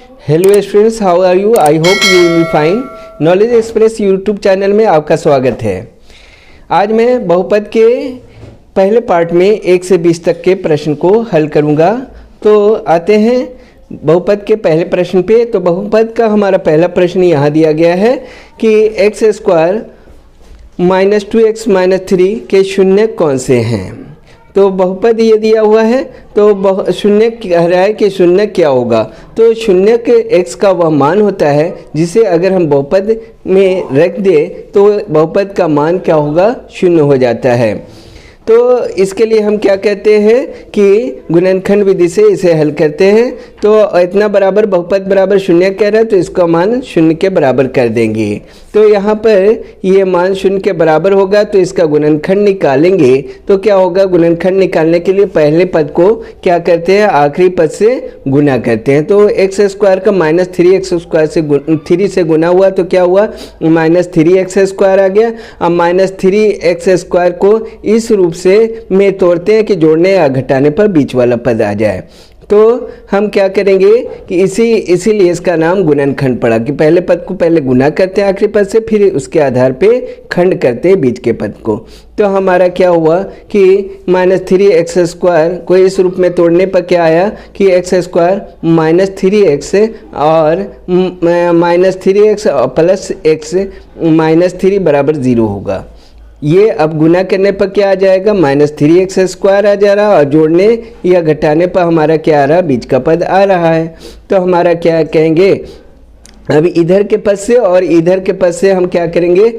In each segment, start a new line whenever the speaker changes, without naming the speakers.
Hello students, how are you? I hope you will be fine. Knowledge express YouTube channel में आपका स्वागत है। आज मैं बहुपद के पहले पार्ट में 1 से 20 तक के प्रश्न को हल करूंगा। तो आते हैं बहुपद के पहले प्रश्न पे। तो बहुपद का हमारा पहला प्रश्न यहाँ दिया गया है कि x square minus 2x minus 3 के शून्य कौन से हैं। तो बहुपद ये दिया हुआ है, तो शून्य कह रहा है कि शून्य क्या होगा। तो शून्य के x का वह मान होता है जिसे अगर हम बहुपद में रख दे तो बहुपद का मान क्या होगा, शून्य हो जाता है। तो इसके लिए हम क्या कहते हैं कि गुणनखंड विधि से इसे हल करते हैं। तो इतना बराबर बहुपद बराबर शून्य कह रहा है, तो इसका मान शून्य के बराबर कर देंगे। तो यहाँ पर ये मान शून्य के बराबर होगा, तो इसका गुणनखंड निकालेंगे। तो क्या होगा, गुणनखंड निकालने के लिए पहले पद को क्या करते हैं, आखिरी पद से गुना करते हैं। तो एक्स स्क्वायर का माइनस 3x स्क्वायर से 3 से गुना हुआ, तो क्या हुआ, माइनस 3x स्क्वायर आ गया। अब माइनस 3x स्क्वायर को इस रूप से में तोड़ते हैं कि जोड़ने या घटाने पर बीच वाला पद आ जाए। तो हम क्या करेंगे कि इसीलिए इसका नाम गुणनखंड पड़ा कि पहले पद को पहले गुना करते हैं आखिरी पद से, फिर उसके आधार पे खंड करते हैं बीच के पद को। तो हमारा क्या हुआ कि माइनस 3x स्क्वायर को इस रूप में तोड़ने पर क्या आया कि एक्स स्क्वायर माइनस 3x और minus 3x plus x minus 3 बराबर 0 होगा। ये अब गुना करने पर क्या आ जाएगा, माइनस 3x स्क्वायर आ जा रहा, और जोड़ने या घटाने पर हमारा क्या आ रहा, बीच का पद आ रहा है। तो हमारा क्या कहेंगे, अब इधर के पद से और इधर के पद से हम क्या करेंगे,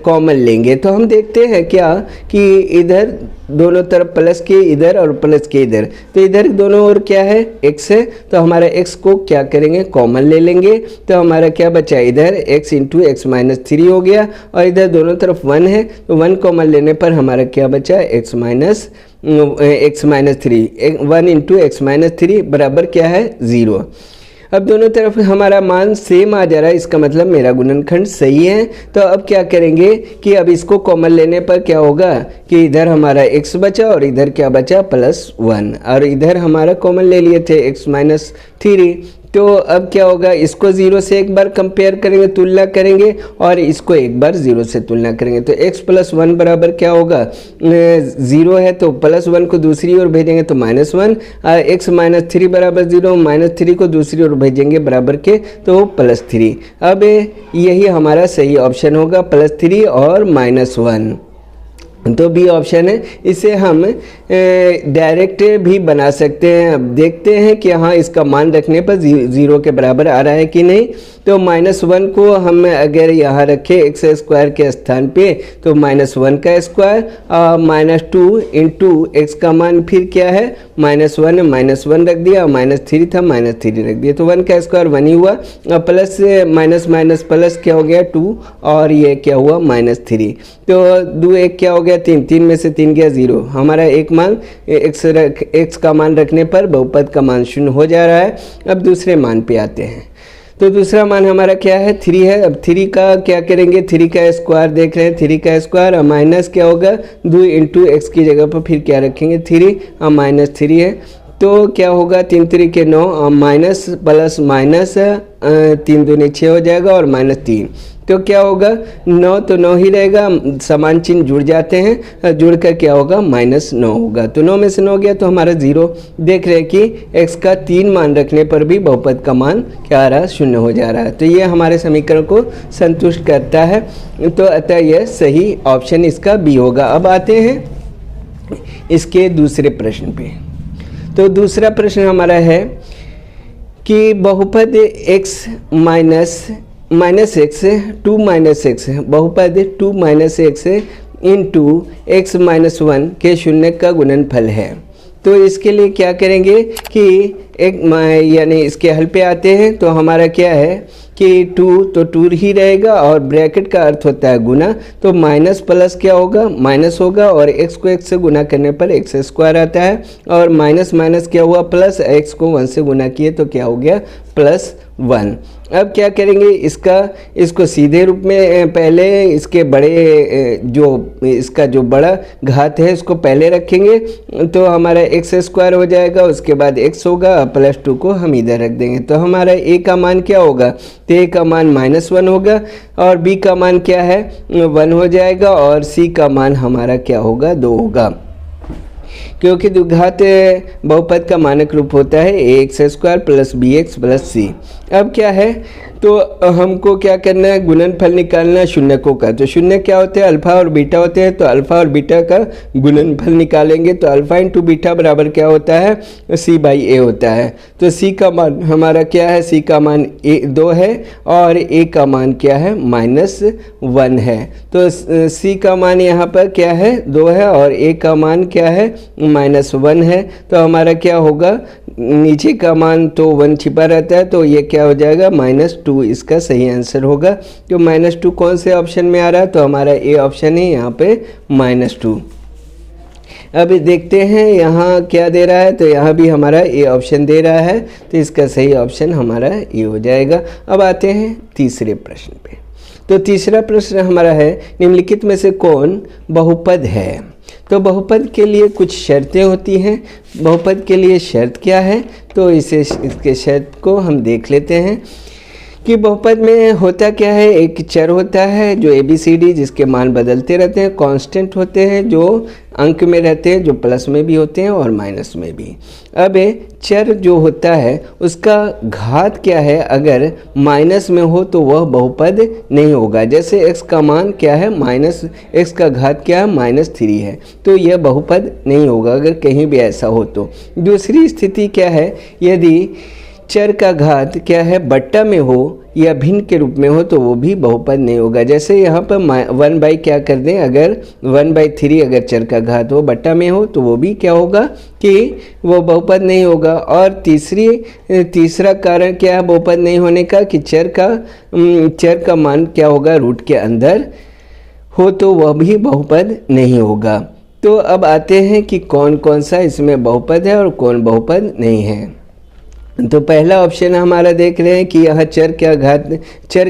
कॉमन लेंगे। तो हम देखते हैं क्या कि इधर दोनों तरफ प्लस के इधर और प्लस के इधर, तो इधर दोनों ओर क्या है, x है। तो हमारा x को क्या करेंगे, कॉमन ले लेंगे। तो हमारा क्या बचा, इधर x इंटू एक्स माइनस 3 हो गया, और इधर दोनों तरफ 1 है, तो 1 कॉमन लेने पर हमारा क्या बचा, x minus 3, 1 into x minus 3 बराबर क्या है, 0। अब दोनों तरफ हमारा मान सेम आ जा रहा है, इसका मतलब मेरा गुणनखंड सही है। तो अब क्या करेंगे कि अब इसको कॉमन लेने पर क्या होगा कि इधर हमारा x बचा और इधर क्या बचा, +1, और इधर हमारा कॉमन ले लिए थे x माइनस 3। तो अब क्या होगा, इसको 0 से एक बार कंपेयर करेंगे, तुलना करेंगे, और इसको एक बार 0 से तुलना करेंगे। तो x प्लस 1 बराबर क्या होगा, 0 है, तो +1 को दूसरी ओर भेजेंगे तो -1, x माइनस 3 बराबर 0, -3 को दूसरी ओर भेजेंगे बराबर के, तो +3। अब यही हमारा सही ऑप्शन होगा, +3 और -1। तो बी ऑप्शन है। इसे हम डायरेक्ट भी बना सकते हैं। अब देखते हैं कि हाँ इसका मान रखने पर 0 के बराबर आ रहा है कि नहीं। तो -1 को हम अगर यहाँ रखें एक्स स्क्वायर के स्थान पे, तो -1 का स्क्वायर, -2 इंटू एक्स का मान फिर क्या है, -1 रख दिया, -3 था, -3 रख दिया, तो 1 का स्क्वायर 1 ही हुआ, और प्लस माइनस माइनस प्लस क्या हो गया, 2, और ये क्या हुआ, -3। तो 2 1 क्या हो गया, 3, 3 में से 3 गया 0। हमारा एक मान एक्स का मान रखने पर बहुपद का मान 0 हो जा रहा है। अब दूसरे मान पे आते हैं। तो दूसरा मान हमारा क्या है, 3 है। अब 3 का क्या करेंगे, 3 का स्क्वायर देख रहे हैं, 3 का स्क्वायर और माइनस क्या होगा, 2 इंटू एक्स की जगह पर फिर क्या रखेंगे, 3 और -3 है। तो क्या होगा, 3 3 के 9 और माइनस प्लस माइनस 3 दूनी 6 हो जाएगा, और -3। तो क्या होगा, 9 तो 9 ही रहेगा, समान चिन्ह जुड़ जाते हैं, जुड़कर क्या होगा, -9 होगा। तो 9 में से 9 गया तो हमारा 0। देख रहे हैं कि x का 3 मान रखने पर भी बहुपद का मान क्या आ रहा है, 0 हो जा रहा है। तो ये हमारे समीकरण को संतुष्ट करता है। तो अतः यह सही ऑप्शन इसका बी होगा। अब आते हैं इसके दूसरे प्रश्न पे। तो दूसरा प्रश्न हमारा है कि बहुपद x -x 2 x बहुपद 2 x इंटू x -1 के शून्य का गुणनफल है। तो इसके लिए क्या करेंगे कि एक यानी इसके हल पे आते हैं। तो हमारा क्या है कि 2 तो 2 ही रहेगा, और ब्रैकेट का अर्थ होता है गुना, तो माइनस प्लस क्या होगा, माइनस होगा, और x को x से गुना करने पर x स्क्वायर आता है, और माइनस माइनस क्या हुआ, प्लस, x को 1 से गुना किए तो क्या हो गया, +1। अब क्या करेंगे, इसको सीधे रूप में पहले इसके इसका जो बड़ा घात है इसको पहले रखेंगे, तो हमारा x स्क्वायर हो जाएगा, उसके बाद x होगा +2 को हम इधर रख देंगे। तो हमारा a का मान क्या होगा, तो a का मान -1 होगा और b का मान क्या है 1 हो जाएगा और c का मान हमारा क्या होगा 2 होगा, क्योंकि द्विघात बहुपद का मानक रूप होता है ax² + bx + c। अब क्या है, तो हमको क्या करना है, गुणनफल निकालना शून्यकों का। तो शून्य क्या होते हैं, अल्फा और बीटा होते हैं। तो अल्फा और बीटा का गुणनफल निकालेंगे तो अल्फा इंटू बीटा बराबर क्या होता है, c/a होता है। तो c का मान हमारा क्या है, c का मान 2 है और a का मान क्या है -1 है। तो c का मान यहाँ पर क्या है 2 है और a का मान क्या है -1 है। तो हमारा क्या होगा, नीचे का मान तो 1 छिपा रहता है, तो ये क्या हो जाएगा -2 इसका सही आंसर होगा। तो -2 कौन से ऑप्शन में आ रहा है, तो हमारा ए ऑप्शन है यहाँ पे -2। अब देखते हैं यहाँ क्या दे रहा है, तो यहाँ भी हमारा ए ऑप्शन दे रहा है, तो इसका सही ऑप्शन हमारा ए हो जाएगा। अब आते हैं तीसरे प्रश्न पे। तो तीसरा प्रश्न हमारा है, निम्नलिखित में से कौन बहुपद है। तो बहुपद के लिए कुछ शर्तें होती हैं। बहुपद के लिए शर्त क्या है, तो इसके शर्त को हम देख लेते हैं कि बहुपद में होता क्या है, एक चर होता है जो ABCD जिसके मान बदलते रहते हैं, कांस्टेंट होते हैं जो अंक में रहते हैं, जो प्लस में भी होते हैं और माइनस में भी। अब चर जो होता है उसका घात क्या है, अगर माइनस में हो तो वह बहुपद नहीं होगा। जैसे x का मान क्या है -x का घात क्या है -3 है, तो यह बहुपद नहीं होगा अगर कहीं भी ऐसा हो तो। दूसरी स्थिति क्या है, यदि चर का घात क्या है बट्टा में हो या भिन्न के रूप में हो तो वो भी बहुपद नहीं होगा। जैसे यहाँ पर 1/, क्या कर दें, अगर 1/3 अगर चर का घात हो बट्टा में हो तो वो भी क्या होगा कि वो बहुपद नहीं होगा। और तीसरा कारण क्या है बहुपद नहीं होने का, कि चर का मान क्या होगा रूट के अंदर हो तो वह भी बहुपद नहीं होगा। तो अब आते हैं कि कौन कौन सा इसमें बहुपद है और कौन बहुपद नहीं है। तो पहला ऑप्शन हमारा देख रहे हैं कि यह चर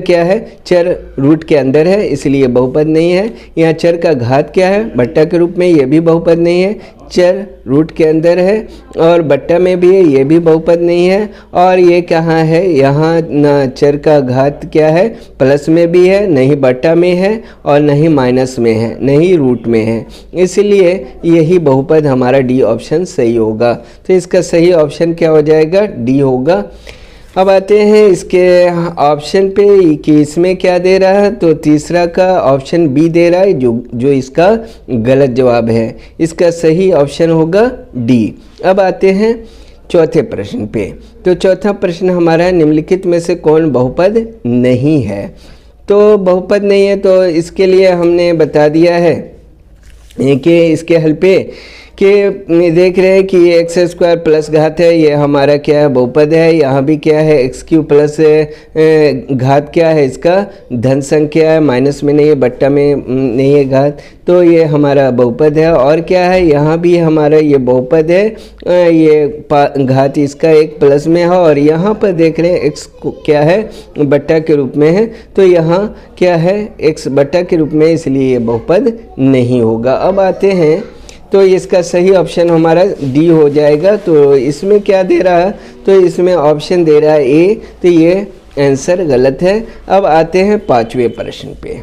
क्या है, चर रूट के अंदर है इसलिए बहुपद नहीं है। यहाँ चर का घात क्या है बट्टा के रूप में, ये भी बहुपद नहीं है। चर रूट के अंदर है और बट्टा में भी है, ये भी बहुपद नहीं है। और ये कहाँ है, यहाँ ना चर का घात क्या है प्लस में भी है, नहीं बट्टा में है और नहीं माइनस में है, नहीं रूट में है, इसलिए यही बहुपद हमारा डी ऑप्शन सही होगा। तो इसका सही ऑप्शन क्या हो जाएगा, डी होगा। अब आते हैं इसके ऑप्शन पे कि इसमें क्या दे रहा है, तो तीसरा का ऑप्शन बी दे रहा है जो इसका गलत जवाब है। इसका सही ऑप्शन होगा डी। अब आते हैं चौथे प्रश्न पे। तो चौथा प्रश्न हमारा है, निम्नलिखित में से कौन बहुपद नहीं है। तो बहुपद नहीं है तो इसके लिए हमने बता दिया है कि इसके हल पे कि देख रहे हैं कि ये x² प्लस घात है, ये हमारा क्या है बहुपद है। यहाँ भी क्या है x³ प्लस घात क्या है इसका धन संख्या है, माइनस में नहीं है बट्टा में नहीं है घात, तो ये हमारा बहुपद है। और क्या है, यहाँ भी हमारा ये बहुपद है, ये घात इसका एक प्लस में है और यहाँ पर देख रहे हैं x क्या है बट्टा के रूप में है, तो यहाँ क्या है x बट्टा के रूप में, इसलिए ये बहुपद नहीं होगा। अब आते हैं तो इसका सही ऑप्शन हमारा डी हो जाएगा। तो इसमें क्या दे रहा है, तो इसमें ऑप्शन दे रहा है ए, तो ये आंसर गलत है। अब आते हैं पांचवें प्रश्न पे।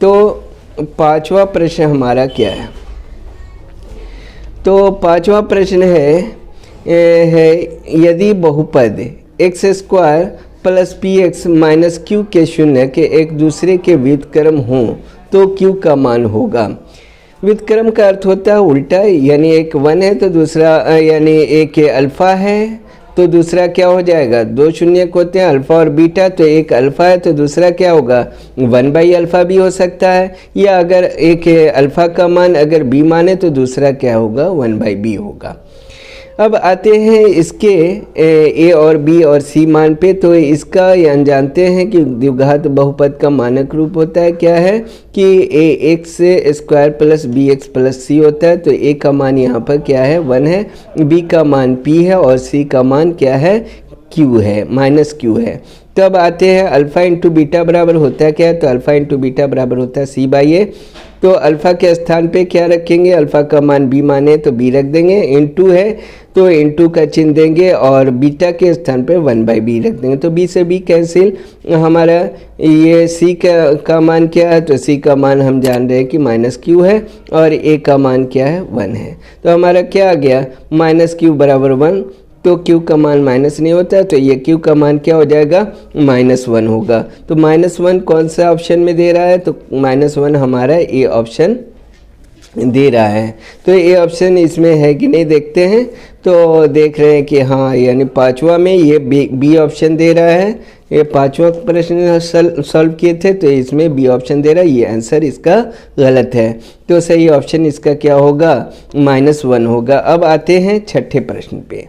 तो पांचवा प्रश्न हमारा क्या है, तो पांचवा प्रश्न है यदि बहुपद x² plus px minus q के शून्य के एक दूसरे के व्युत्क्रम हों तो q का मान होगा। व्युत्क्रम का अर्थ होता है उल्टा, यानी एक 1 है तो दूसरा यानी एक अल्फ़ा है तो दूसरा क्या हो जाएगा, 2 शून्य होते हैं अल्फ़ा और बीटा, तो एक अल्फ़ा है तो दूसरा क्या होगा 1/अल्फ़ा भी हो सकता है, या अगर एक अल्फ़ा का मान अगर b माने तो दूसरा क्या होगा 1/b होगा। अब आते हैं इसके ए और बी और सी मान पे। तो इसका जानते हैं कि द्विघात बहुपद का मानक रूप होता है क्या है कि ax² plus bx plus c होता है। तो a का मान यहाँ पर क्या है 1 है, b का मान p है और c का मान क्या है q है, -q है। तब आते हैं अल्फ़ा इंटू बीटा बराबर होता है क्या है, तो अल्फ़ा इंटू बीटा बराबर होता है सी बाई ए। तो अल्फ़ा के स्थान पे क्या रखेंगे, अल्फ़ा का मान बी माने तो बी रख देंगे, इंटू है तो इंटू का चिन्ह देंगे और बीटा के स्थान पे 1/b रख देंगे। तो बी से बी कैंसिल, हमारा ये सी का मान क्या है, तो सी का मान हम जान रहे हैं कि माइनस क्यू है और ए का मान क्या है 1 है। तो हमारा क्या आ गया, माइनस क्यू बराबर 1, तो क्यू का मान माइनस नहीं होता है तो ये क्यू का मान क्या हो जाएगा, -1 होगा। तो -1 कौन सा ऑप्शन में दे रहा है, तो -1 हमारा ए ऑप्शन दे रहा है। तो ये ऑप्शन इसमें है कि नहीं देखते हैं, तो देख रहे हैं कि हाँ, यानी पांचवा में ये बी ऑप्शन दे रहा है। ये पांचवा प्रश्न सॉल्व किए थे तो इसमें बी ऑप्शन दे रहा है, ये आंसर इसका गलत है। तो सही ऑप्शन इसका क्या होगा, -1 होगा। अब आते हैं छठे प्रश्न पे।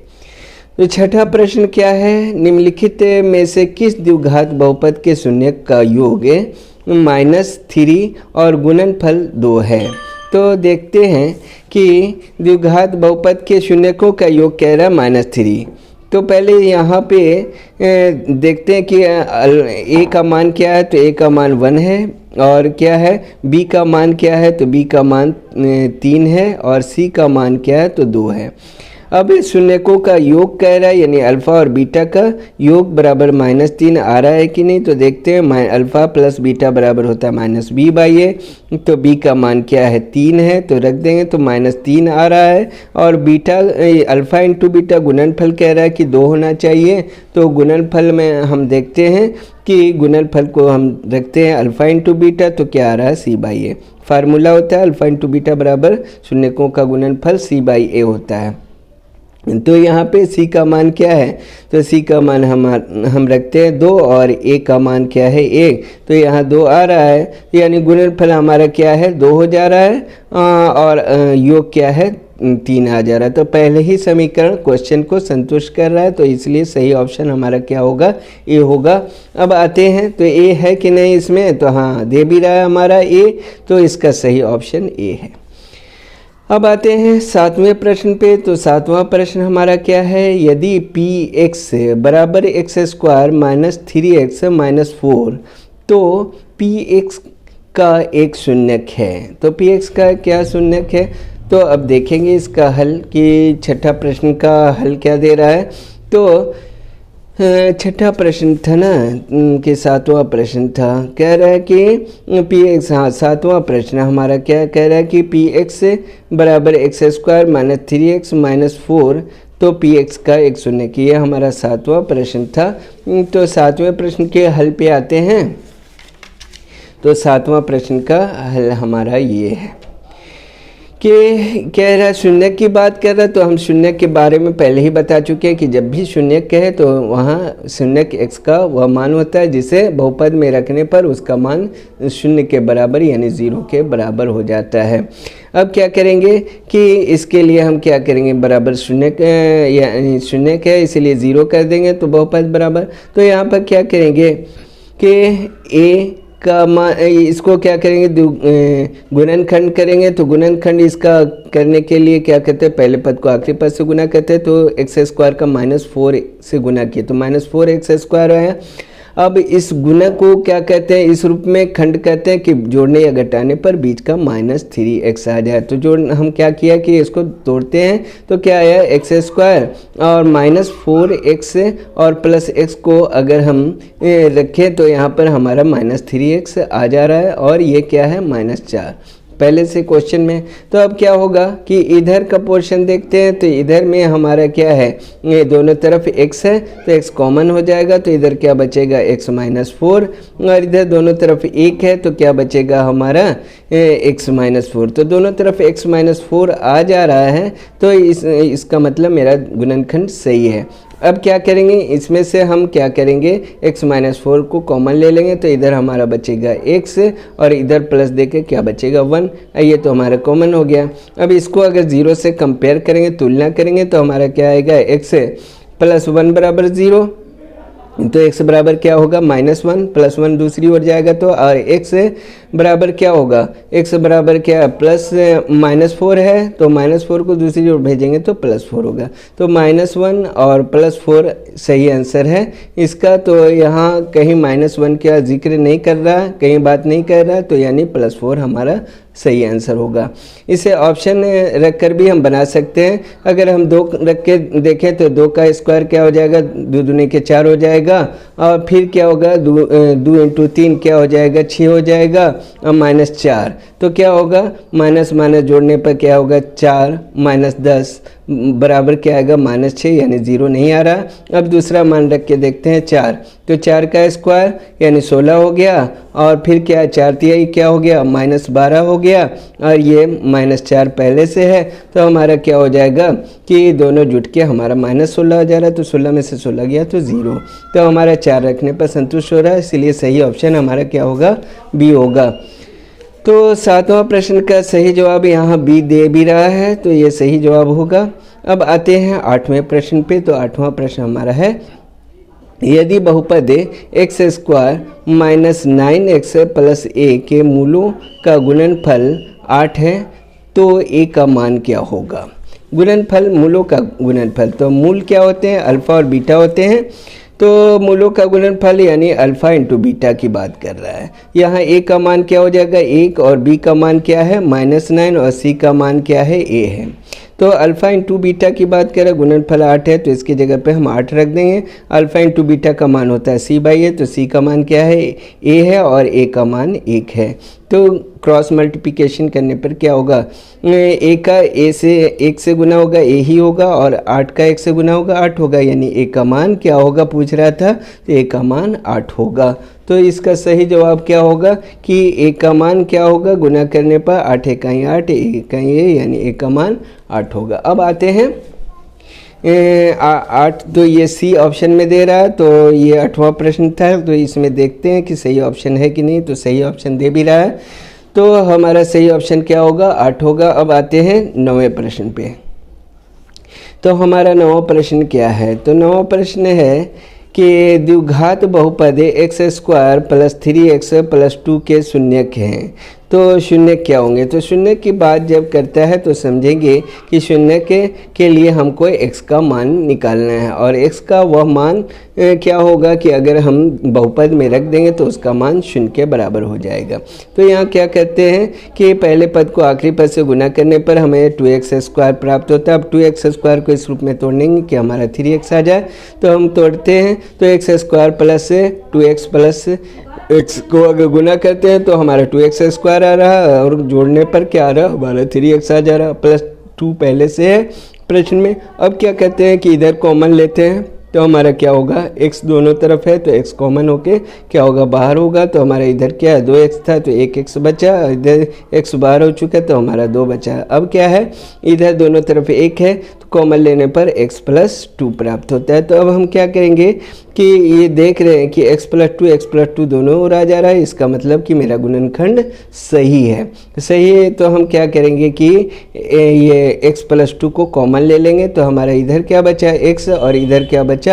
तो छठा प्रश्न क्या है, निम्नलिखित में से किस द्विघात बहुपद के शून्यक का योग -3 और गुणनफल 2 है। तो देखते हैं कि द्विघात बहुपद के शून्यकों का योग कह रहा है -3। तो पहले यहाँ पे देखते हैं कि ए का मान क्या है, तो ए का मान 1 है और क्या है, बी का मान क्या है, तो बी का मान 3 है और सी का मान क्या है, तो 2 है। अब इस शून्यकों का योग कह रहा है, यानी अल्फ़ा और बीटा का योग बराबर -3 आ रहा है कि नहीं, तो देखते हैं। अल्फ़ा प्लस बीटा बराबर होता है -b/a, तो b का मान क्या है 3 है तो रख देंगे, तो -3 आ रहा है। और बीटा अल्फ़ा इंटू बीटा गुणनफल कह रहा है कि 2 होना चाहिए, तो गुणनफल में हम देखते हैं कि गुणनफल को हम रखते हैं अल्फ़ा इंटू बीटा, तो क्या आ रहा है c/a। फार्मूला होता है अल्फ़ा इंटू बीटा बराबर शून्यकों का गुणनफल c/a होता है। तो यहाँ पे c का मान क्या है, तो c का मान हम रखते हैं 2 और a का मान क्या है 1, तो यहाँ 2 आ रहा है, यानी गुणनफल हमारा क्या है 2 हो जा रहा है और योग क्या है 3 आ जा रहा है। तो पहले ही समीकरण क्वेश्चन को संतुष्ट कर रहा है, तो इसलिए सही ऑप्शन हमारा क्या होगा, ए होगा। अब आते हैं तो ए है कि नहीं इसमें, तो हाँ दे भी रहा है हमारा ए, तो इसका सही ऑप्शन ए है। अब आते हैं सातवें प्रश्न पे। तो सातवां प्रश्न हमारा क्या है, यदि px बराबर x² -3x -4 तो px का एक शून्यक है। तो px का क्या शून्यक है, तो अब देखेंगे इसका हल कि छठा प्रश्न का हल क्या दे रहा है। तो छठा प्रश्न था ना कि सातवां प्रश्न था, कह रहा है कि px, हाँ सातवां प्रश्न हमारा क्या कह रहा है कि px बराबर x² -3x -4 तो px का एक शून्यक, ये हमारा सातवां प्रश्न था। तो सातवें प्रश्न के हल पे आते हैं। तो सातवां प्रश्न का हल हमारा ये है कि कह रहा है शून्यक की बात कर रहा है। तो हम शून्यक के बारे में पहले ही बता चुके हैं कि जब भी शून्यक कहे तो वहाँ शून्यक x का वह मान होता है जिसे बहुपद में रखने पर उसका मान 0 के बराबर यानी 0 के बराबर हो जाता है। अब क्या करेंगे कि इसके लिए हम क्या करेंगे, बराबर शून्यक यानी शून्यक है इसलिए 0 कर देंगे तो बहुपद बराबर। तो यहाँ पर क्या करेंगे कि a का मान, इसको क्या करेंगे गुणनखंड करेंगे। तो गुणनखंड इसका करने के लिए क्या कहते हैं, पहले पद को आखिरी पद से गुना करते हैं, तो x² का -4 से गुना किए तो -4x² है। अब इस गुना को क्या कहते हैं, इस रूप में खंड कहते हैं कि जोड़ने या घटाने पर बीच का -3x आ जाए। तो जो हम क्या किया कि इसको तोड़ते हैं तो क्या आया x² और -4x और प्लस x को अगर हम रखें तो यहाँ पर हमारा -3x आ जा रहा है और ये क्या है -4 पहले से क्वेश्चन में। तो अब क्या होगा कि इधर का पोर्शन देखते हैं। तो इधर में हमारा क्या है, ये दोनों तरफ x है तो x कॉमन हो जाएगा, तो इधर क्या बचेगा x -4 और इधर दोनों तरफ 1 है तो क्या बचेगा हमारा x -4। तो दोनों तरफ x -4 आ जा रहा है, तो इसका मतलब मेरा गुणनखंड सही है। अब क्या करेंगे, इसमें से हम क्या करेंगे x -4 को कॉमन ले लेंगे, तो इधर हमारा बचेगा x और इधर प्लस देके क्या बचेगा 1, ये तो हमारा कॉमन हो गया। अब इसको अगर 0 से कंपेयर करेंगे, तुलना करेंगे, तो हमारा क्या आएगा x +1 बराबर 0 तो x बराबर क्या होगा -1 प्लस 1 दूसरी ओर जाएगा तो, और x बराबर क्या होगा, x बराबर क्या प्लस -4 है तो -4 को दूसरी ओर भेजेंगे तो +4 होगा। तो -1 और +4 सही आंसर है इसका। तो यहाँ कहीं -1 का जिक्र नहीं कर रहा, कहीं बात नहीं कर रहा, तो यानी +4 हमारा सही आंसर होगा। इसे ऑप्शन रख कर भी हम बना सकते हैं। अगर हम 2 रख के देखें तो 2 का स्क्वायर क्या हो जाएगा, 2 दूनी के 4 हो जाएगा, और फिर क्या होगा 2 इंटू 3 क्या हो जाएगा 6 हो जाएगा, और -4 तो क्या होगा, माइनस माइनस जोड़ने पर क्या होगा 4 -10 बराबर क्या आएगा -6, यानी 0 नहीं आ रहा। अब दूसरा मान रख के देखते हैं 4, तो 4 का स्क्वायर यानी 16 हो गया, और फिर क्या 4 तिहाई क्या हो गया -12 हो गया, और ये -4 पहले से है, तो हमारा क्या हो जाएगा कि दोनों जुट के हमारा -16 हो जा रहा है, तो 16 में से 16 गया तो 0, तो हमारा 4 रखने पर संतुष्ट हो रहा है, इसलिए सही ऑप्शन हमारा क्या होगा, बी होगा। तो 7वां प्रश्न का सही जवाब यहाँ बी दे भी रहा है, तो ये सही जवाब होगा। अब आते हैं 8वें प्रश्न पे। तो 8वां प्रश्न हमारा है, यदि बहुपद x² -9x + a के मूलों का गुणनफल 8 है तो a का मान क्या होगा। गुणनफल, मूलों का गुणनफल, तो मूल क्या होते हैं, अल्फ़ा और बीटा होते हैं। तो मूलों का गुणनफल यानी अल्फ़ा इंटू बीटा की बात कर रहा है। यहाँ a का मान क्या हो जाएगा 1, और b का मान क्या है -9, और c का मान क्या है a है। तो अल्फ़ा इंटू बीटा की बात करें, गुणनफल 8 है तो इसकी जगह पे हम 8 रख देंगे। अल्फ़ा इंटू बीटा का मान होता है c/a, तो c का मान क्या है a है, और a का मान 1 है। तो क्रॉस मल्टीप्लिकेशन करने पर क्या होगा, a का a से 1 से गुना होगा a ही होगा, और 8 का 1 से गुना होगा 8 होगा, यानी a का मान क्या होगा पूछ रहा था, तो a का मान 8 होगा। तो इसका सही जवाब क्या होगा कि a का मान क्या होगा, गुना करने पर 8 एकाई 8, 1 एकाई a, यानी a का मान 8 होगा। अब आते हैं 8, तो ये सी ऑप्शन में दे रहा है, तो ये 8वां प्रश्न था, तो इसमें देखते हैं कि सही ऑप्शन है कि नहीं। तो सही ऑप्शन दे भी रहा है, तो हमारा सही ऑप्शन क्या होगा, 8 होगा। अब आते हैं 9वें प्रश्न पे। तो हमारा 9वां प्रश्न क्या है, तो 9वां प्रश्न है कि द्विघात बहुपद x² + 3x + 2 के शून्यक हैं, तो शून्य क्या होंगे। तो शून्य की बात जब करता है तो समझेंगे कि शून्य के लिए हमको x का मान निकालना है, और x का वह मान क्या होगा कि अगर हम बहुपद में रख देंगे तो उसका मान 0 के बराबर हो जाएगा। तो यहाँ क्या कहते हैं कि पहले पद को आखिरी पद से गुना करने पर हमें 2x² प्राप्त होता है। अब 2x² को इस रूप में तोड़ेंगे कि हमारा 3x आ जाए, तो हम तोड़ते हैं, तो x² + 2x + x को अगर गुना करते हैं तो हमारा 2x² आ रहा है, और जोड़ने पर क्या आ रहा है, हमारा 3x आ जा रहा है, +2 पहले से है प्रश्न में। अब क्या कहते हैं कि इधर कॉमन लेते हैं, तो हमारा क्या होगा, x दोनों तरफ है तो x कॉमन होके क्या होगा, बाहर होगा। तो हमारा इधर क्या है 2x था तो 1x बचा, इधर x बाहर हो चुका है तो हमारा 2 बचा। अब क्या है, इधर दोनों तरफ 1 है तो कॉमन लेने पर x + 2 प्राप्त होता है। तो अब हम क्या करेंगे कि ये देख रहे हैं कि x + 2 दोनों ओर आ जा रहा है, इसका मतलब कि मेरा गुणनखंड सही है। सही है तो हम क्या करेंगे कि ये x + 2 को कॉमन ले लेंगे, तो हमारा इधर क्या बचा x, और इधर क्या बचा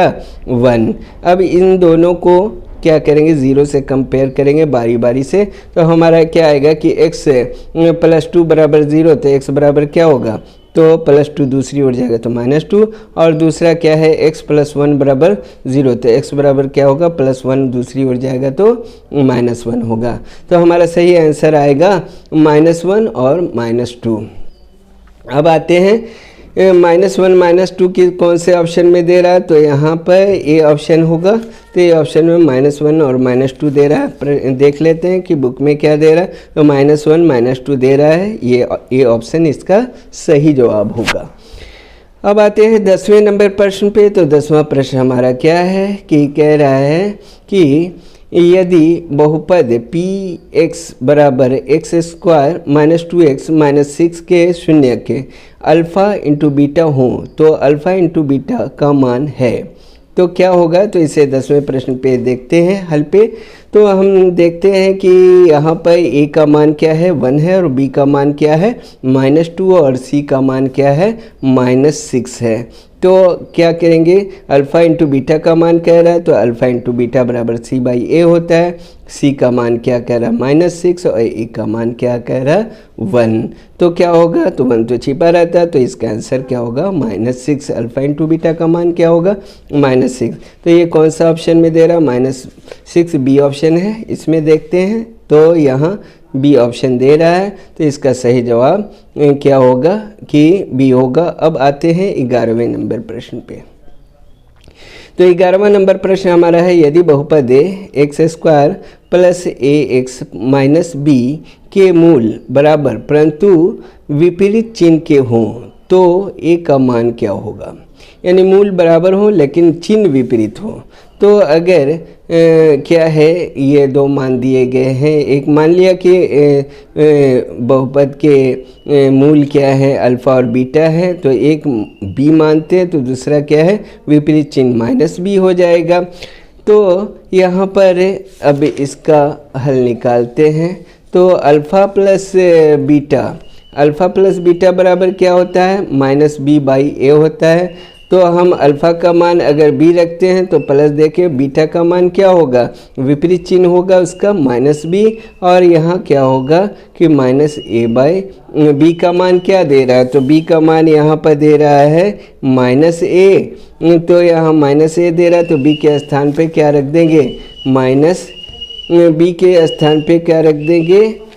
1। अब इन दोनों को क्या करेंगे, 0 से कंपेयर करेंगे बारी बारी से, तो हमारा क्या आएगा कि x + 2 बराबर 0, तो x बराबर क्या होगा, तो +2 दूसरी ओर जाएगा तो -2, और दूसरा क्या है x + 1 बराबर 0, तो x बराबर क्या होगा +1 दूसरी ओर जाएगा तो -1 होगा। तो हमारा सही आंसर आएगा -1 और -2। अब आते हैं -1 -2 की कौन से ऑप्शन में दे रहा है, तो यहाँ पर ए ऑप्शन होगा, तो ये ऑप्शन में -1 और -2 दे रहा है। देख लेते हैं कि बुक में क्या दे रहा है, तो -1 -2 दे रहा है, ये ऑप्शन इसका सही जवाब होगा। अब आते हैं 10वें नंबर प्रश्न पे। तो 10वां प्रश्न हमारा क्या है कि कह रहा है कि यदि बहुपद px बराबर x² -2x -6 के शून्यक अल्फ़ा इंटू बीटा हो, तो अल्फ़ा इंटू बीटा का मान है, तो क्या होगा। तो इसे 10वें प्रश्न पे देखते हैं हल पे। तो हम देखते हैं कि यहाँ पर a का मान क्या है 1 है, और b का मान क्या है -2, और c का मान क्या है -6 है। तो क्या करेंगे, अल्फ़ा इंटू बीटा का मान कह रहा है तो अल्फ़ा इंटू बीटा बराबर सी बाई ए होता है। सी का मान क्या कह रहा है -6 और ए का मान क्या कह रहा है 1। तो क्या होगा, तो 1 तो छिपा रहता है तो इसका आंसर क्या होगा -6। अल्फ़ा इंटू बीटा का मान क्या होगा -6। तो ये कौन सा ऑप्शन में दे रहा है -6, बी ऑप्शन है। इसमें देखते हैं तो यहाँ बी ऑप्शन दे रहा है तो इसका सही जवाब क्या होगा कि बी होगा। अब आते हैं 11वें नंबर प्रश्न पे। तो 11वां नंबर प्रश्न हमारा है, यदि बहुपद x² plus ax minus b के मूल बराबर परंतु विपरीत चिन्ह के हों तो a का मान क्या होगा। यानी मूल बराबर हो लेकिन चिन्ह विपरीत हो। तो अगर क्या है, ये दो मान दिए गए हैं। एक मान लिया कि बहुपद के मूल क्या है अल्फ़ा और बीटा है, तो एक बी मानते हैं तो दूसरा क्या है विपरीत चिन्ह -b हो जाएगा। तो यहाँ पर अब इसका हल निकालते हैं। तो अल्फ़ा प्लस बीटा बराबर क्या होता है -b/a होता है। तो हम अल्फ़ा का मान अगर b रखते हैं तो प्लस देके बीटा का मान क्या होगा, विपरीत चिन्ह होगा उसका -b, और यहाँ क्या होगा कि -a/b का मान क्या दे रहा है, तो b का मान यहाँ पर दे रहा है -a। तो यहाँ -a दे रहा है तो b के स्थान पे क्या रख देंगे b के स्थान पे क्या रख देंगे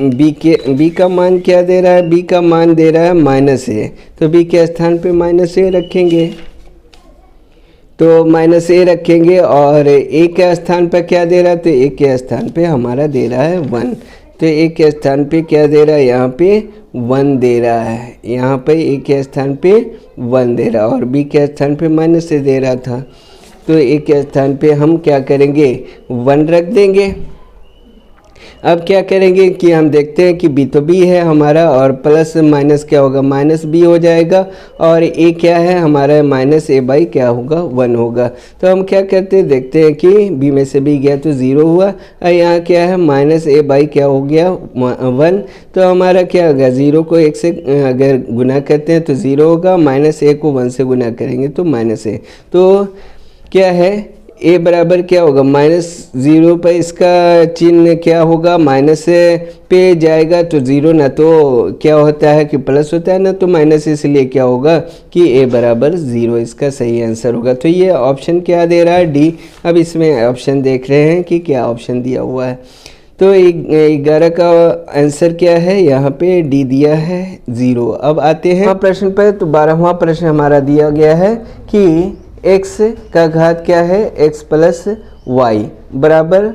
बी का मान क्या दे रहा है, बी का मान दे रहा है -a, तो बी के स्थान पे -a रखेंगे। तो -a रखेंगे और a के स्थान पर क्या दे रहा है, तो a के स्थान पे हमारा दे रहा है 1। तो a के स्थान पे क्या दे रहा है, यहाँ पे 1 दे रहा है, यहाँ पे a के स्थान पे 1 दे रहा है और b के स्थान पे -a दे रहा था। तो a के स्थान पे हम क्या करेंगे 1 रख देंगे। अब क्या करेंगे कि हम देखते हैं कि b तो b है हमारा और प्लस माइनस क्या होगा -b हो जाएगा, और a क्या है हमारा -a/ क्या होगा 1 होगा। तो हम क्या करते हैं, देखते हैं कि b में से b गया तो 0 हुआ, और यहाँ क्या है -a/ क्या हो गया 1। तो हमारा क्या होगा, 0 को 1 से अगर गुना करते हैं तो 0 होगा, -a को 1 से गुना करेंगे तो -a। तो क्या है a बराबर क्या होगा -0 पर इसका चिन्ह क्या होगा माइनस पे जाएगा, तो 0 ना तो क्या होता है कि प्लस होता है ना तो माइनस, इसलिए क्या होगा कि a बराबर 0 इसका सही आंसर होगा। तो ये ऑप्शन क्या दे रहा है डी। अब इसमें ऑप्शन देख रहे हैं कि क्या ऑप्शन दिया हुआ है। तो 11 का आंसर क्या है, यहाँ पे डी दिया है 0। अब आते हैं प्रश्न पर। तो 12वां प्रश्न हमारा दिया गया है कि x का घात क्या है x प्लस y बराबर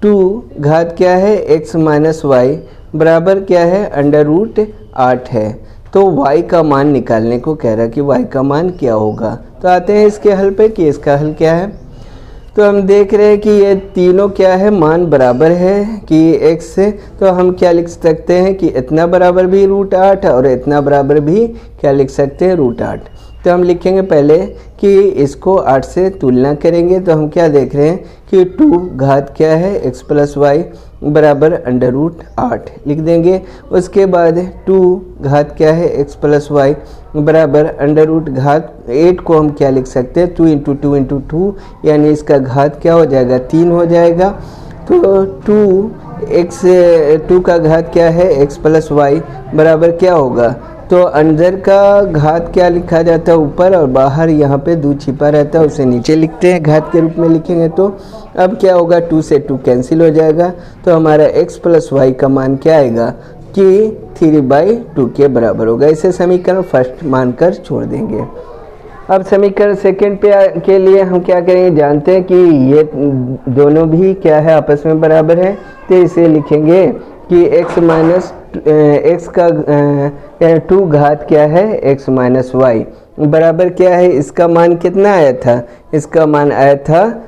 2 घात क्या है x माइनस y बराबर क्या है √8 है। तो y का मान निकालने को कह रहा है कि y का मान क्या होगा। तो आते हैं इसके हल पे कि इसका हल क्या है। तो हम देख रहे हैं कि ये तीनों क्या है मान बराबर है कि x से, तो हम क्या लिख सकते हैं कि इतना बराबर भी √8 और इतना बराबर भी क्या लिख सकते हैं √8। तो हम लिखेंगे पहले कि इसको 8 से तुलना करेंगे। तो हम क्या देख रहे हैं कि 2 घात क्या है x प्लस वाई बराबर √8 लिख देंगे। उसके बाद 2 घात क्या है x प्लस वाई बराबर √8 को हम क्या लिख सकते हैं 2 × 2 × 2, यानी इसका घात क्या हो जाएगा 3 हो जाएगा। तो 2 का घात क्या है x प्लस वाई बराबर क्या होगा, तो अंदर का घात क्या लिखा जाता है ऊपर और बाहर यहाँ पे 2 छिपा रहता है उसे नीचे लिखते हैं घात के रूप में लिखेंगे। तो अब क्या होगा 2 से 2 कैंसिल हो जाएगा, तो हमारा x प्लस वाई का मान क्या आएगा कि 3/2 के बराबर होगा। इसे समीकरण फर्स्ट मानकर छोड़ देंगे। अब समीकरण सेकंड के लिए हम क्या करेंगे, जानते हैं कि ये दोनों भी क्या है आपस में बराबर है। तो इसे लिखेंगे कि x का 2 घात क्या है x माइनस वाई बराबर क्या है, इसका मान कितना आया था, इसका मान आया था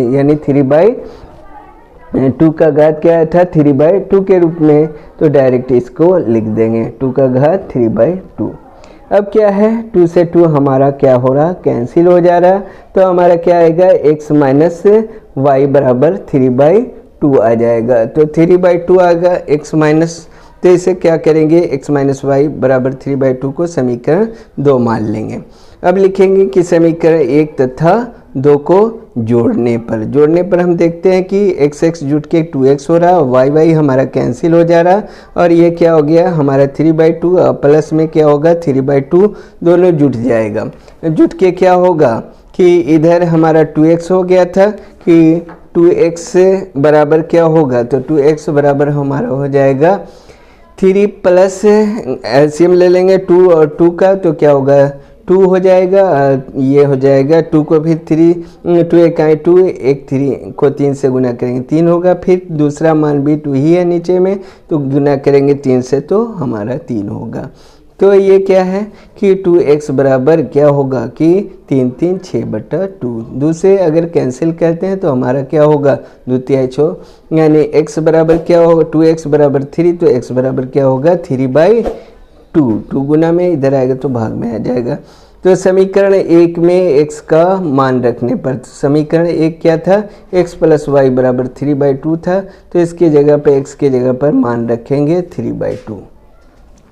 यानी 3/2 का घात क्या आया था 3/2 के रूप में। तो डायरेक्ट इसको लिख देंगे 2 का घात 3/2। अब क्या है 2 से 2 हमारा क्या हो रहा कैंसिल हो जा रहा, तो हमारा क्या आएगा x माइनस वाई बराबर 3/2 आ जाएगा। तो 3/2 आएगा, x माइनस तो इसे क्या करेंगे, x माइनस वाई बराबर 3/2 को समीकरण 2 मान लेंगे। अब लिखेंगे कि समीकरण 1 तथा 2 को जोड़ने पर हम देखते हैं कि x जुट के 2x हो रहा, y हमारा कैंसिल हो जा रहा, और ये क्या हो गया हमारा 3/2 प्लस में क्या होगा 3/2, दोनों जुट जाएगा। जुट के क्या होगा कि इधर हमारा 2x हो गया था कि 2x बराबर क्या होगा, तो 2x बराबर हमारा हो जाएगा 3 प्लस एलसीएम ले लेंगे 2 और 2 का, तो क्या होगा 2 हो जाएगा, ये हो जाएगा 2 को फिर 3 2 एक आए 2 एक 3 को 3 से गुना करेंगे 3 होगा, फिर दूसरा मान भी 2 ही है नीचे में, तो गुना करेंगे 3 से तो हमारा 3 होगा। तो ये क्या है कि 2x बराबर क्या होगा कि 3 3 6/2। दूसरे अगर कैंसिल करते हैं तो हमारा क्या होगा 2/3, यानी x बराबर क्या होगा 2x बराबर 3, तो x बराबर क्या होगा 3/2। 2 गुना में इधर आएगा तो भाग में आ जाएगा। तो समीकरण 1 में x का मान रखने पर, तो समीकरण 1 क्या था, x प्लस वाई बराबर 3/2 था, तो इसकी जगह पे x की जगह पर मान रखेंगे 3/2।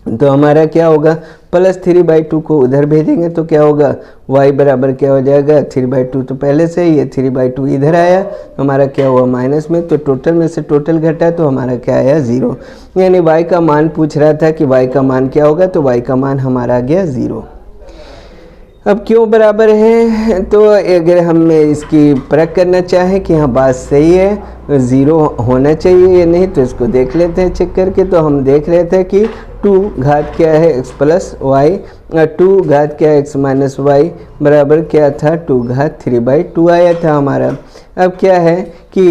तो हमारा क्या होगा प्लस 3/2 को उधर भेजेंगे तो क्या होगा y बराबर क्या हो जाएगा 3/2, तो पहले से ये 3/2 इधर आया, हमारा क्या हुआ माइनस में, तो टोटल में से टोटल घटा तो हमारा क्या आया 0, यानी y का मान पूछ रहा था कि y का मान क्या होगा, तो y का मान हमारा आ गया 0। अब क्यों बराबर है, तो अगर हम इसकी परख करना चाहें कि हाँ बात सही है 0 होना चाहिए या नहीं, तो इसको देख लेते हैं चेक करके। तो हम देख रहे थे कि 2 घात क्या है x प्लस वाई, 2 घात क्या है x माइनस वाई बराबर क्या था 2 घात 3/2 आया था हमारा। अब क्या है कि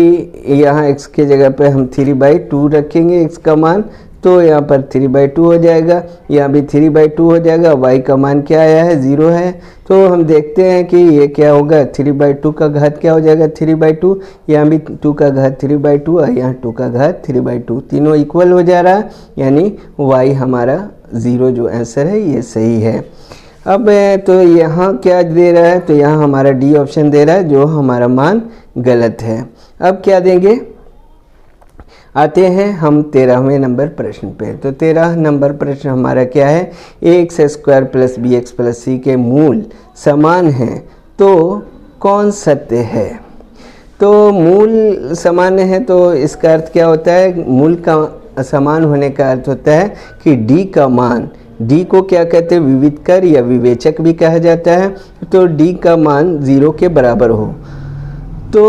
यहाँ x के जगह पे हम 3/2 रखेंगे x का मान, तो यहाँ पर 3/2 हो जाएगा, यहाँ भी 3/2 हो जाएगा, y का मान क्या आया है 0 है। तो हम देखते हैं कि ये क्या होगा 3/2 का घात क्या हो जाएगा 3/2, यहाँ भी 2 का घात 3/2 और यहाँ 2 का घात 3/2, तीनों इक्वल हो जा रहा है, यानी y हमारा 0 जो आंसर है ये सही है। अब तो यहाँ क्या दे रहा है, तो यहाँ हमारा डी ऑप्शन दे रहा है जो हमारा मान गलत है। अब क्या देंगे, आते हैं हम 13वें नंबर प्रश्न पे। तो 13 नंबर प्रश्न हमारा क्या है, ax² plus bx plus c के मूल समान हैं तो कौन सत्य है। तो मूल समान है तो इसका अर्थ क्या होता है, मूल का समान होने का अर्थ होता है कि d का मान, d को क्या कहते हैं विविधकर या विवेचक भी कहा जाता है, तो d का मान 0 के बराबर हो तो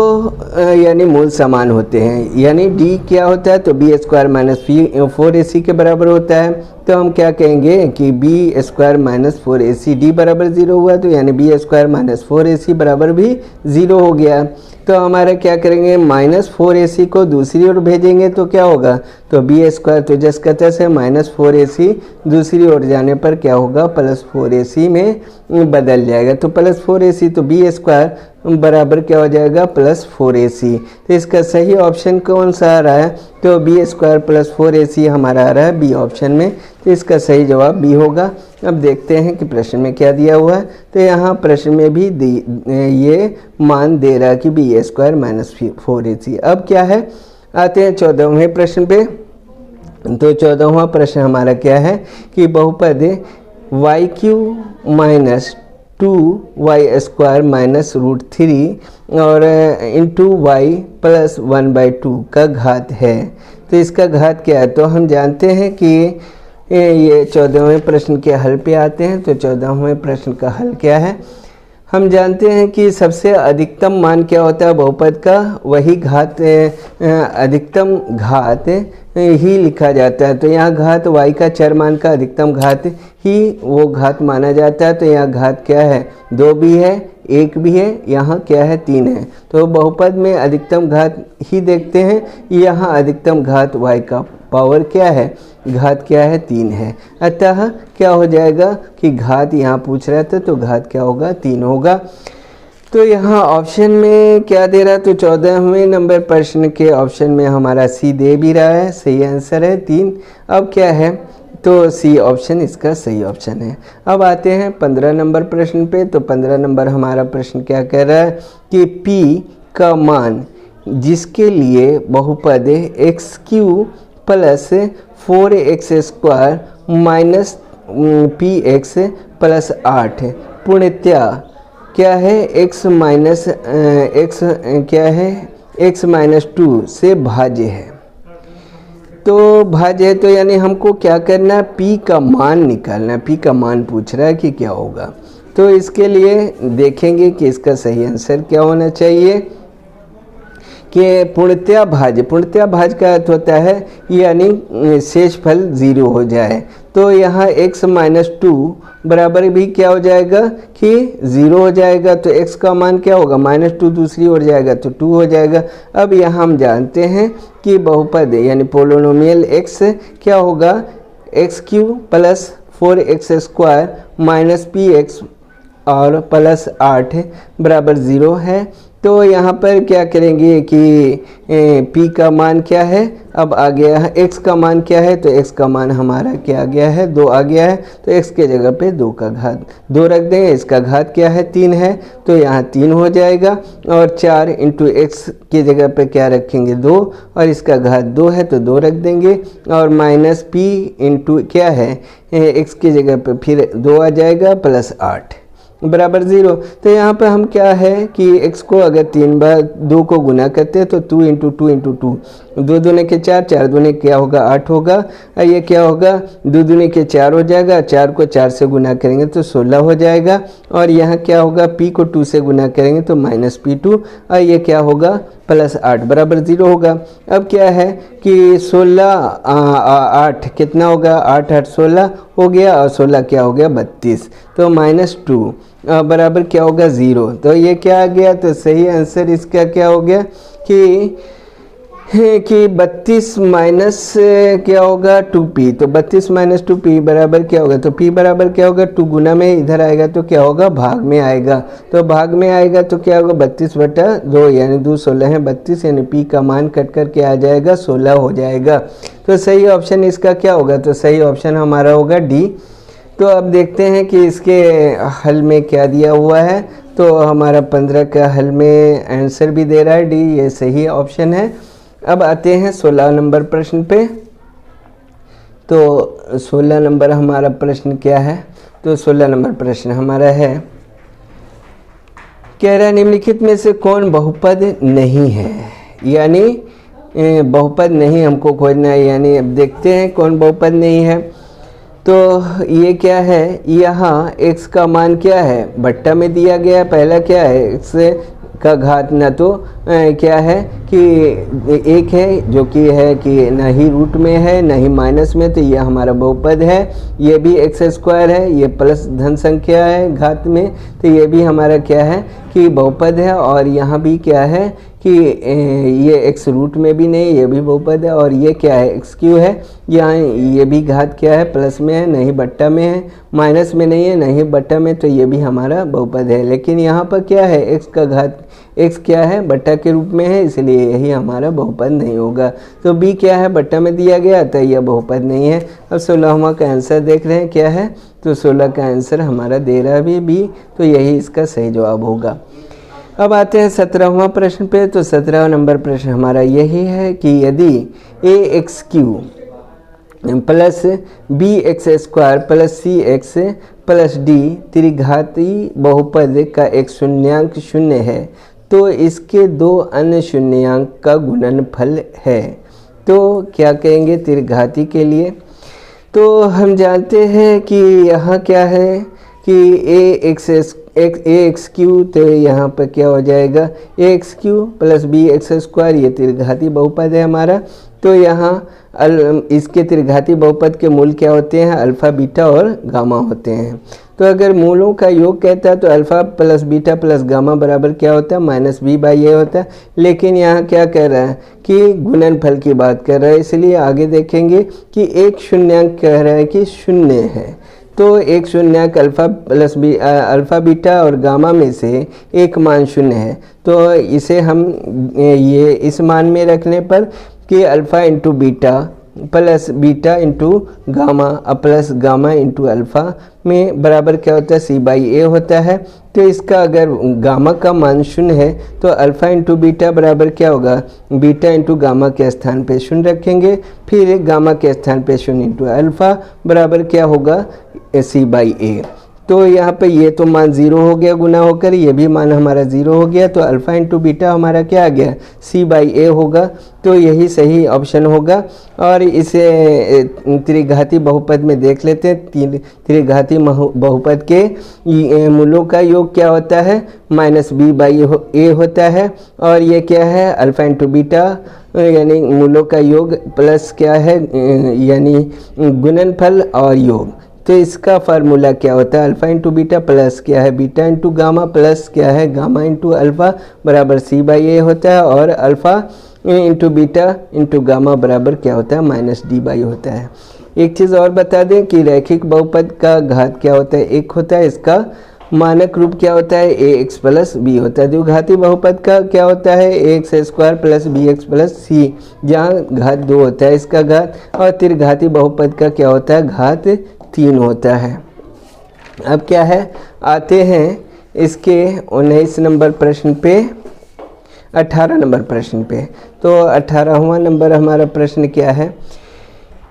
यानी मूल समान होते हैं, यानी d क्या होता है तो b² माइनस 4ac के बराबर होता है। तो हम क्या कहेंगे कि b² माइनस 4ac d बराबर 0 हुआ, तो यानी b² माइनस 4ac बराबर भी 0 हो गया। तो हमारा क्या करेंगे -4ac को दूसरी ओर भेजेंगे तो क्या होगा, तो b² तो जस का तस है -4ac, दूसरी ओर जाने पर क्या होगा +4ac में बदल जाएगा, तो +4ac तो b² बराबर क्या हो जाएगा +4ac। तो इसका सही ऑप्शन कौन सा आ रहा है, तो b² + 4ac हमारा आ रहा है बी ऑप्शन में, तो इसका सही जवाब बी होगा। अब देखते हैं कि प्रश्न में क्या दिया हुआ है, तो यहाँ प्रश्न में भी ये मान दे रहा है कि b² माइनस 4ac। अब क्या है, आते हैं 14वें प्रश्न पे। तो 14वां प्रश्न हमारा क्या है कि बहुपद yq माइनस 2y² माइनस √3 और इंटू y प्लस 1/2 का घात है। तो इसका घात क्या है, तो हम जानते हैं कि ये 14वें प्रश्न के हल पे आते हैं। तो 14वें प्रश्न का हल क्या है, हम जानते हैं कि सबसे अधिकतम मान क्या होता है बहुपद का, वही घात अधिकतम घात ही लिखा जाता है। तो यहाँ घात y का चर मान का अधिकतम घात ही वो घात माना जाता है। तो यहाँ घात क्या है 2 भी है 1 भी है, यहाँ क्या है 3 है। तो बहुपद में अधिकतम घात ही देखते हैं, यहाँ अधिकतम घात y का पावर क्या है, घात क्या है 3 है। अतः क्या हो जाएगा कि घात यहाँ पूछ रहा था तो घात क्या होगा 3 होगा। तो यहाँ ऑप्शन में क्या दे रहा है, तो 14वें नंबर प्रश्न के ऑप्शन में हमारा सी दे भी रहा है, सही आंसर है 3। अब क्या है, तो सी ऑप्शन इसका सही ऑप्शन है। अब आते हैं 15 नंबर प्रश्न पे। तो 15 नंबर हमारा प्रश्न क्या कह रहा है कि p का मान जिसके लिए बहुपद x³ plus 4x² minus px plus 8 पूर्णतया क्या है x माइनस x क्या है x माइनस 2 से भाज्य है। तो भाज्य है तो यानी हमको क्या करना है, p का मान निकालना है। p का मान पूछ रहा है कि क्या होगा। तो इसके लिए देखेंगे कि इसका सही आंसर क्या होना चाहिए कि पूर्णतया भाज्य का अर्थ होता है यानी शेषफल 0 हो जाए। तो यहाँ x माइनस 2 बराबर भी क्या हो जाएगा कि 0 हो जाएगा। तो x का मान क्या होगा, -2 दूसरी ओर जाएगा तो 2 हो जाएगा। अब यहाँ हम जानते हैं कि बहुपद यानी पोलिनोमियल x क्या होगा, x³ plus 4x² minus px और प्लस 8 बराबर 0 है। तो यहाँ पर क्या करेंगे कि p का मान क्या है, अब आ गया है x का मान क्या है, तो x का मान हमारा क्या आ गया है, 2 आ गया है। तो x के जगह पे 2 का घात 2 रख देंगे। इसका घात क्या है, 3 है, तो यहाँ 3 हो जाएगा। और 4 इंटू x की जगह पे क्या रखेंगे, 2, और इसका घात 2 है तो 2 रख देंगे। और माइनस p इंटू क्या है x की जगह पे फिर 2 आ जाएगा प्लस 8 बराबर 0। तो यहाँ पर हम क्या है कि x को अगर 3 बार 2 को गुना करते हैं तो 2 इंटू 2 इंटू 2, 2 दूने के 4, 4 दूने क्या होगा 8 होगा। और ये क्या होगा, 2 दूने के 4 हो जाएगा, 4 को 4 से गुना करेंगे तो 16 हो जाएगा। और यहाँ क्या होगा, p को 2 से गुना करेंगे तो माइनस p2, और ये क्या होगा प्लस 8 बराबर 0 होगा। अब क्या है कि 16 8 कितना होगा, 8 8 16 हो गया, और 16 क्या हो गया 32, तो -2 बराबर क्या होगा 0। तो ये क्या आ गया, तो सही आंसर इसका क्या हो गया कि 32 माइनस क्या होगा 2p। तो 32 माइनस 2p बराबर क्या होगा, तो p बराबर क्या होगा 2 गुना में इधर आएगा तो क्या होगा भाग में आएगा। तो भाग में आएगा तो क्या होगा 32/2 यानी 2 16 है 32, यानी p का मान कट कर के आ जाएगा 16 हो जाएगा। तो सही ऑप्शन इसका क्या होगा, तो सही ऑप्शन हमारा होगा डी। तो अब देखते हैं कि इसके हल में क्या दिया हुआ है। तो हमारा 15 का हल में आंसर भी दे रहा है डी, ये सही ऑप्शन है। अब आते हैं 16 नंबर प्रश्न पे। तो 16 नंबर हमारा प्रश्न क्या है, तो 16 नंबर प्रश्न हमारा है, कह रहा है निम्नलिखित में से कौन बहुपद नहीं है, यानी बहुपद नहीं हमको खोजना है। यानी अब देखते हैं कौन बहुपद नहीं है। तो ये क्या है, यहाँ x का मान क्या है बट्टा में दिया गया, पहला क्या है x का घात न तो क्या है कि 1 है, जो कि है कि ना ही रूट में है ना ही माइनस में, तो ये हमारा बहुपद है। ये भी x² है, ये प्लस धन संख्या है घात में, तो ये भी हमारा क्या है कि बहुपद है। और यहाँ भी क्या है कि ये x रूट में भी नहीं, ये भी बहुपद है। और ये क्या है x³ है, यहाँ ये भी घात क्या है प्लस में है, नहीं बट्टा में है, माइनस में नहीं है नहीं बट्टा में, तो ये भी हमारा बहुपद है। लेकिन यहाँ पर क्या है x का घात, x क्या है बट्टा के रूप में है, इसलिए यही हमारा बहुपद नहीं होगा। तो b क्या है बट्टा में दिया गया, तो यह बहुपद नहीं है। अब 16वां का आंसर देख रहे हैं क्या है, तो 16 का आंसर हमारा दे रहा है भी, तो यही इसका सही जवाब होगा। अब आते हैं 17वां प्रश्न पे। तो 17वां नंबर प्रश्न हमारा यही है कि यदि ax³ plus bx² plus cx plus d त्रिघाती बहुपद का एक शून्यांक 0 है तो इसके 2 अन्य शून्यांक का गुणनफल है। तो क्या कहेंगे त्रिघाती के लिए, तो हम जानते हैं कि यहाँ क्या है कि ax³ तो यहाँ पर क्या हो जाएगा ax³ प्लस bx², ये त्रिघाती बहुपद है हमारा। तो यहाँ इसके त्रिघाती बहुपद के मूल क्या होते हैं, अल्फ़ा बीटा और गामा होते हैं। तो अगर मूलों का योग कहता है तो alpha plus beta plus gamma बराबर क्या होता है -b/a होता है। लेकिन यहाँ क्या कह रहा है कि गुणनफल की बात कर रहा है, इसलिए आगे देखेंगे कि एक शून्यांक कह रहा है कि 0 है। तो एक शून्यांक अल्फ़ा बीटा और गामा में से एक मान 0 है। तो इसे हम ये इस मान में रखने पर कि alpha into beta plus beta into gamma plus gamma into alpha में बराबर क्या होता है, सी बाई ए होता है। तो इसका अगर गामा का मान शून्य है तो अल्फ़ा इंटू बीटा बराबर क्या होगा, बीटा इंटू गामा के स्थान पे शून्य रखेंगे, फिर गामा के स्थान पे शून्य इंटू अल्फ़ा बराबर क्या होगा, सी बाई ए। तो यहाँ पे ये तो मान 0 हो गया गुना होकर, ये भी मान हमारा 0 हो गया, तो अल्फ़ा इंटू बीटा हमारा क्या आ गया, सी बाई ए होगा। तो यही सही ऑप्शन होगा। और इसे त्रिघाती बहुपद में देख लेते हैं। त्रिघाती बहुपद के मूलों का योग क्या होता है, माइनस बी बाई ए होता है। और ये क्या है, अल्फ़ा इंटू बीटा यानी मूलों का योग प्लस क्या है, यानी गुणनफल और योग। तो इसका फार्मूला क्या होता है, अल्फ़ा इंटू बीटा प्लस क्या है, बीटा इंटू गामा प्लस क्या है, गामा इंटू अल्फ़ा बराबर सी बाई ए होता है। और alpha into beta into gamma बराबर क्या होता है, माइनस डी बाई होता है। एक चीज़ और बता दें कि रैखिक बहुपद का घात क्या होता है, एक होता है। इसका मानक रूप क्या होता है, ए एक्स प्लस बी होता है। द्विघाती बहुपद का क्या होता है, A X square plus B X plus C, जहाँ घात 2 होता है इसका घात। और त्रिघाती बहुपद का क्या होता है, घात 3 होता है। अब क्या है, आते हैं इसके 19 नंबर प्रश्न पे, 18 नंबर प्रश्न पे। तो 18वां नंबर हमारा प्रश्न क्या है,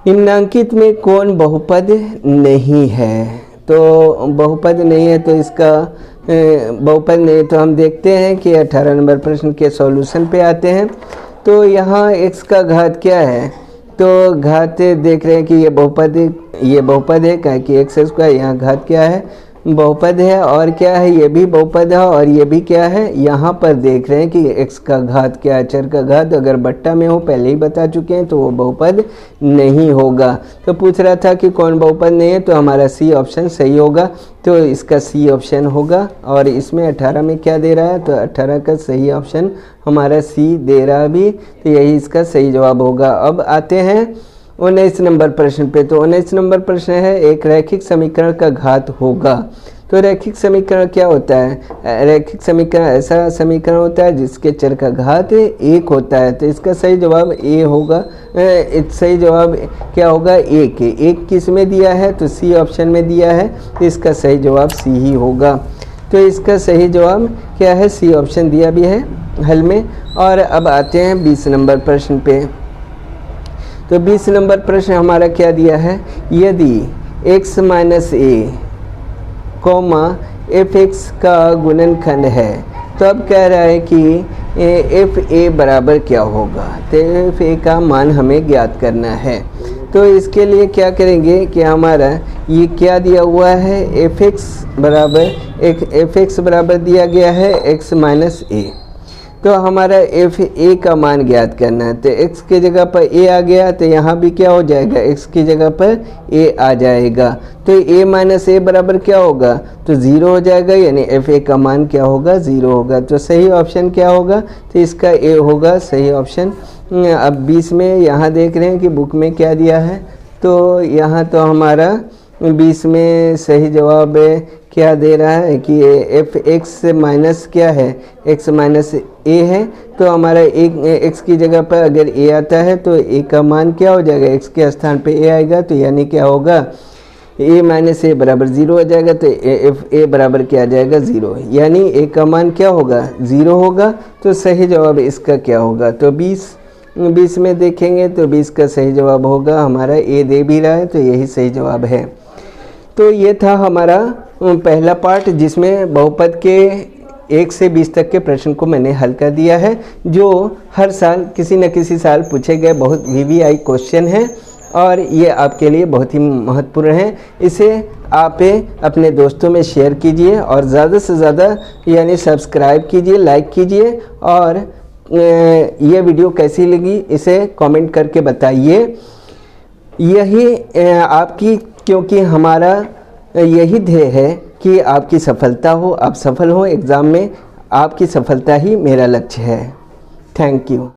निम्नांकित में कौन बहुपद नहीं है। तो बहुपद नहीं है तो इसका बहुपद नहीं, तो हम देखते हैं कि 18 नंबर प्रश्न के सॉल्यूशन पे आते हैं। तो यहाँ x का घात क्या है, तो घात देख रहे हैं कि ये बहुपद है, क्या कि एक्स स्क्वायर, यहाँ घात क्या है, बहुपद है। और क्या है, ये भी बहुपद है और ये भी क्या है, यहाँ पर देख रहे हैं कि x का घात क्या है, चर का घात अगर बट्टा में हो, पहले ही बता चुके हैं, तो वो बहुपद नहीं होगा। तो पूछ रहा था कि कौन बहुपद नहीं है, तो हमारा सी ऑप्शन सही होगा। तो इसका सी ऑप्शन होगा। और इसमें 18 में क्या दे रहा है, तो 18 का सही ऑप्शन हमारा सी दे रहा भी, तो यही इसका सही जवाब होगा। अब आते हैं 19 नंबर प्रश्न पे। तो 19 नंबर प्रश्न है, एक रैखिक समीकरण का घात होगा। तो रैखिक समीकरण क्या होता है, रैखिक समीकरण ऐसा समीकरण होता है जिसके चर का घात 1 होता है। तो इसका सही जवाब ए होगा। सही जवाब क्या होगा, 1 है। 1 किस में दिया है, तो सी ऑप्शन में दिया है, तो इसका सही जवाब सी ही होगा। तो इसका सही जवाब क्या है, सी ऑप्शन दिया भी है हल में। और अब आते हैं 20 नंबर प्रश्न पे। तो 20 नंबर प्रश्न हमारा क्या दिया है, यदि x माइनस ए कॉमा एफ एक्स का गुणनखंड है, तो अब कह रहा है कि एफ ए बराबर क्या होगा। तो एफ ए का मान हमें ज्ञात करना है। तो इसके लिए क्या करेंगे कि हमारा ये क्या दिया हुआ है, एफ एक्स बराबर दिया गया है x माइनस ए। तो हमारा एफ ए का मान ज्ञात करना है। तो x की जगह पर a आ गया, तो यहाँ भी क्या हो जाएगा, x की जगह पर a आ जाएगा। तो a माइनस ए बराबर क्या होगा, तो 0 हो जाएगा, यानी एफ ए का मान क्या होगा, 0 होगा। तो सही ऑप्शन क्या होगा, तो इसका a होगा सही ऑप्शन। अब 20 में यहाँ देख रहे हैं कि बुक में क्या दिया है। तो यहाँ तो हमारा 20 में सही जवाब क्या दे रहा है कि एफ एक्स माइनस क्या है, x माइनस ए है। तो हमारा x की जगह पर अगर a आता है तो a का मान क्या हो जाएगा, x के स्थान पे a आएगा, तो यानी क्या होगा, a माइनस ए बराबर 0 हो जाएगा। तो एफ ए बराबर क्या आ जाएगा, 0, यानी a का मान क्या होगा, 0 होगा। तो सही जवाब इसका क्या होगा, तो 20 में देखेंगे तो 20 का सही जवाब होगा हमारा, a दे भी रहा है, तो यही सही जवाब है। तो ये था हमारा पहला पार्ट, जिसमें बहुपद के 1 से 20 तक के प्रश्न को मैंने हल कर दिया है, जो हर साल किसी न किसी साल पूछे गए बहुत VVI क्वेश्चन हैं और ये आपके लिए बहुत ही महत्वपूर्ण है। इसे आप अपने दोस्तों में शेयर कीजिए और ज़्यादा से ज़्यादा यानी सब्सक्राइब कीजिए, लाइक कीजिए, और ये वीडियो कैसी लगी इसे कमेंट करके बताइए। यही आपकी, क्योंकि हमारा यही ध्येय है कि आपकी सफलता हो, आप सफल हो एग्ज़ाम में, आपकी सफलता ही मेरा लक्ष्य है। Thank you.